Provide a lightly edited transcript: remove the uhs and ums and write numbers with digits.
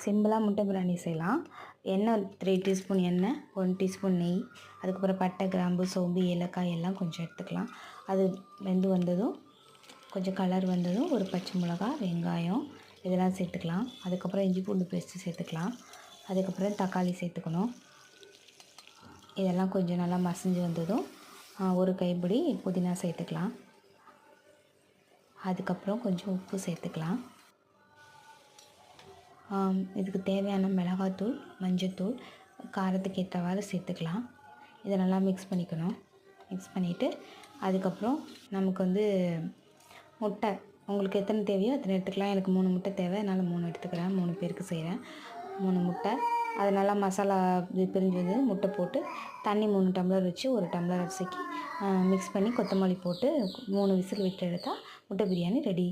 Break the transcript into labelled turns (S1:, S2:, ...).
S1: சிம்பிளாக முட்டை பிரியாணி செய்யலாம். எண்ணெய் 3 டீஸ்பூன் எண்ணெய், 1 டீஸ்பூன் நெய், அதுக்கப்புறம் பட்டை, கிராம்பு, சோம்பு, ஏலக்காய் எல்லாம் கொஞ்சம் எடுத்துக்கலாம். அது வெந்து வந்ததும் கொஞ்சம் கலர் வந்ததும் ஒரு பச்சை மிளகா, வெங்காயம் இதெல்லாம் சேர்த்துக்கலாம். அதுக்கப்புறம் இஞ்சி பூண்டு பேஸ்ட்டு சேர்த்துக்கலாம். அதுக்கப்புறம் தக்காளி சேர்த்துக்கணும். இதெல்லாம் கொஞ்சம் நல்லா மசிஞ்சு வந்ததும் ஒரு கைப்பிடி புதினா சேர்த்துக்கலாம். அதுக்கப்புறம் கொஞ்சம் உப்பு சேர்த்துக்கலாம். இதுக்கு தேவையான மிளகாத்தூள், மஞ்சத்தூள், காரத்துக்கு ஏற்றவாறு சேர்த்துக்கலாம். இதை நல்லா மிக்ஸ் பண்ணிக்கணும். மிக்ஸ் பண்ணிவிட்டு அதுக்கப்புறம் நமக்கு வந்து முட்டை உங்களுக்கு எத்தனை தேவையோ அத்தனை எடுத்துக்கலாம். எனக்கு 3 முட்டை தேவை, அதனால் 3 எடுத்துக்கிறேன். 3 பேருக்கு செய்கிறேன். 3 முட்டை. அது நல்லா மசாலா பிரிஞ்சு வந்து முட்டை போட்டு தண்ணி 3 டம்ளர் வச்சு 1 டம்ளர் அரிசிக்கு மிக்ஸ் பண்ணி கொத்தமல்லி போட்டு 3 விசில் விட்டு எடுத்தால் முட்டை பிரியாணி ரெடி.